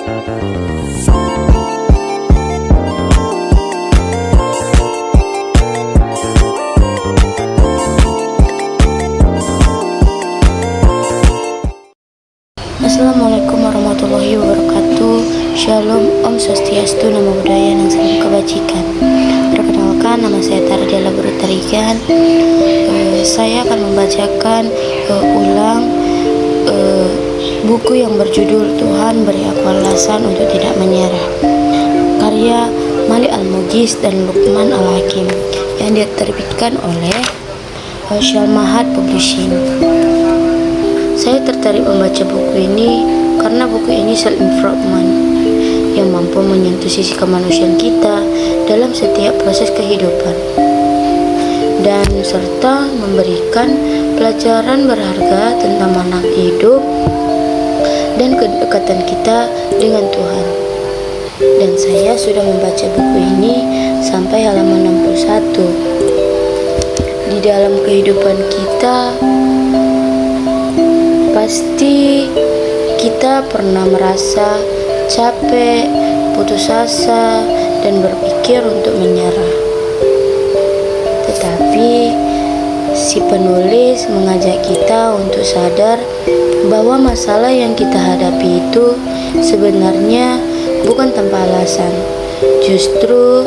Assalamualaikum warahmatullahi wabarakatuh. Shalom, Om Swastiastu, Namo Buddhaya, Nang Salam Kebajikan. Perkenalkan, nama saya Tardiala Berutarigan. Saya akan membacakan ulang buku yang berjudul Tuhan Beri Aku Alasan Untuk Tidak Menyerah, karya Malik Al-Mughis dan Luqman Al-Hakim, yang diterbitkan oleh Syalmahat Publishing. Saya tertarik membaca buku ini karena buku ini self-improvement yang mampu menyentuh sisi kemanusiaan kita dalam setiap proses kehidupan, dan serta memberikan pelajaran berharga tentang makna hidup dan kedekatan kita dengan Tuhan. Dan saya sudah membaca buku ini sampai halaman 61. Di dalam kehidupan kita, pasti kita pernah merasa capek, putus asa, dan berpikir untuk menyerah. Tetapi si penulis mengajak kita untuk sadar bahwa masalah yang kita hadapi itu sebenarnya bukan tanpa alasan. Justru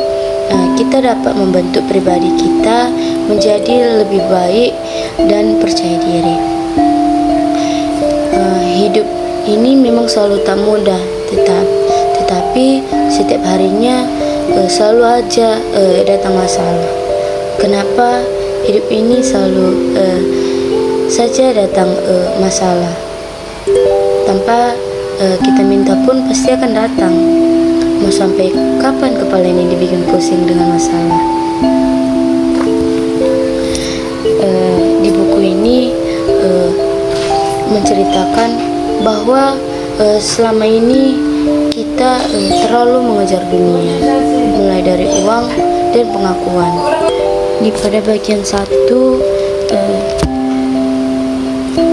kita dapat membentuk pribadi kita menjadi lebih baik dan percaya diri. Hidup ini memang selalu tak mudah, tetapi setiap harinya selalu aja datang masalah. Kenapa hidup ini selalu saja datang masalah? Tanpa kita minta pun pasti akan datang. Mau sampai kapan kepala ini dibikin pusing dengan masalah? Di buku ini menceritakan bahwa selama ini kita terlalu mengejar dunia, mulai dari uang dan pengakuan. Pada bagian 1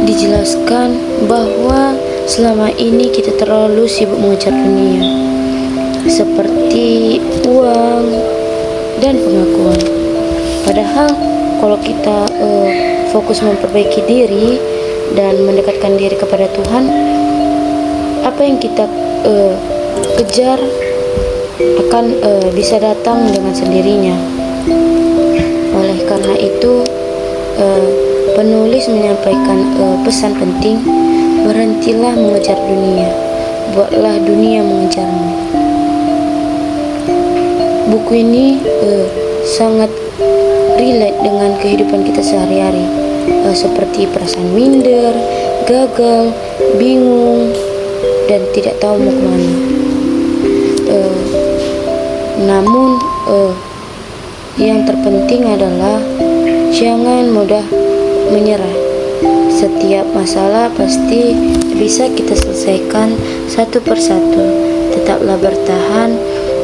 dijelaskan bahwa selama ini kita terlalu sibuk mengejar dunia, seperti uang dan pengakuan. Padahal kalau kita fokus memperbaiki diri dan mendekatkan diri kepada Tuhan, apa yang kita kejar akan bisa datang dengan sendirinya. Oleh karena itu, penulis menyampaikan pesan penting: berhentilah mengejar dunia, buatlah dunia mengejarmu. Buku ini sangat relate dengan kehidupan kita sehari-hari, seperti perasaan minder, gagal, bingung, dan tidak tahu mau kemana. Namun yang terpenting adalah jangan mudah menyerah. Setiap masalah pasti bisa kita selesaikan satu persatu. Tetaplah bertahan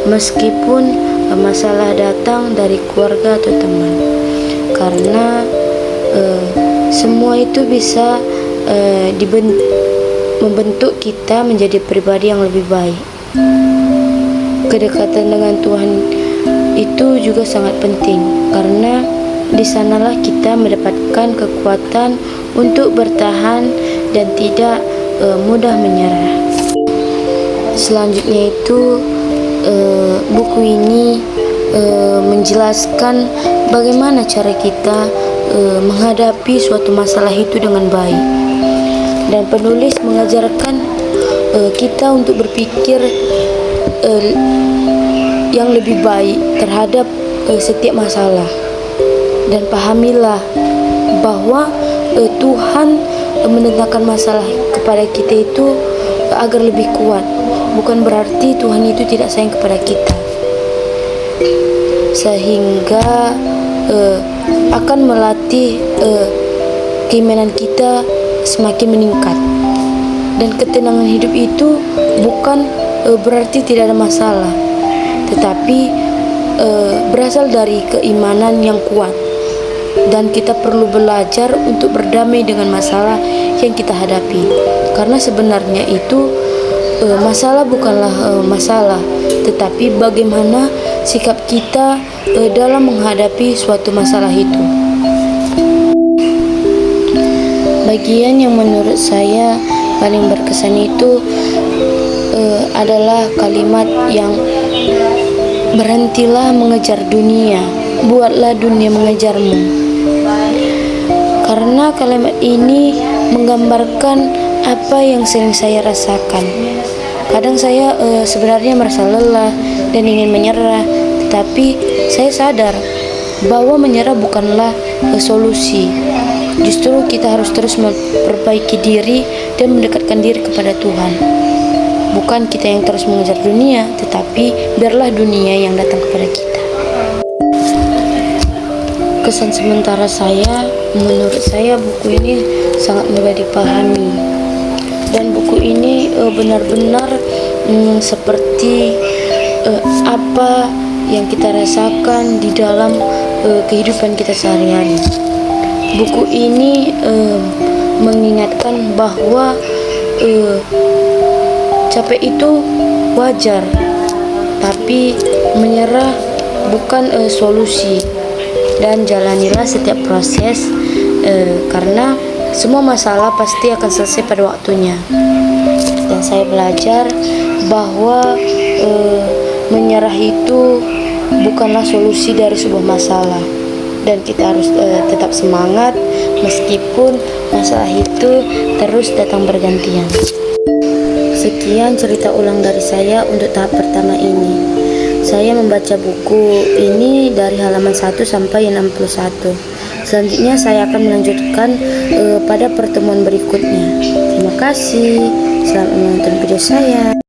meskipun masalah datang dari keluarga atau teman, karena semua itu bisa membentuk kita menjadi pribadi yang lebih baik. Kedekatan dengan Tuhan itu juga sangat penting, karena di sanalah kita mendapatkan kekuatan untuk bertahan dan tidak mudah menyerah. Selanjutnya itu buku ini menjelaskan bagaimana cara kita menghadapi suatu masalah itu dengan baik, dan penulis mengajarkan kita untuk berpikir yang lebih baik terhadap setiap masalah. Dan pahamilah bahwa Tuhan mendatangkan masalah kepada kita itu agar lebih kuat, bukan berarti Tuhan itu tidak sayang kepada kita, sehingga akan melatih keimanan kita semakin meningkat. Dan ketenangan hidup itu bukan berarti tidak ada masalah, tetapi berasal dari keimanan yang kuat. Dan kita perlu belajar untuk berdamai dengan masalah yang kita hadapi, karena sebenarnya itu masalah bukanlah masalah, tetapi bagaimana sikap kita dalam menghadapi suatu masalah itu. Bagian yang menurut saya paling berkesan itu adalah kalimat yang berhentilah mengejar dunia, buatlah dunia mengejarmu. Karena kalimat ini menggambarkan apa yang sering saya rasakan. Kadang saya sebenarnya merasa lelah dan ingin menyerah, tetapi saya sadar bahwa menyerah bukanlah solusi. Justru kita harus terus memperbaiki diri dan mendekatkan diri kepada Tuhan. Bukan kita yang terus mengejar dunia, tetapi biarlah dunia yang datang kepada kita. Kesan sementara saya, menurut saya buku ini sangat mudah dipahami. Dan buku ini benar-benar seperti apa yang kita rasakan di dalam kehidupan kita sehari-hari. Buku ini mengingatkan bahwa capek itu wajar, tapi menyerah bukan solusi. Dan jalanilah setiap proses karena semua masalah pasti akan selesai pada waktunya. Dan saya belajar bahwa menyerah itu bukanlah solusi dari sebuah masalah. Dan kita harus tetap semangat meskipun masalah itu terus datang bergantian. Sekian cerita ulang dari saya untuk tahap pertama ini. Saya membaca buku ini dari halaman 1 sampai 61. Selanjutnya saya akan melanjutkan pada pertemuan berikutnya. Terima kasih. Selamat menonton video saya.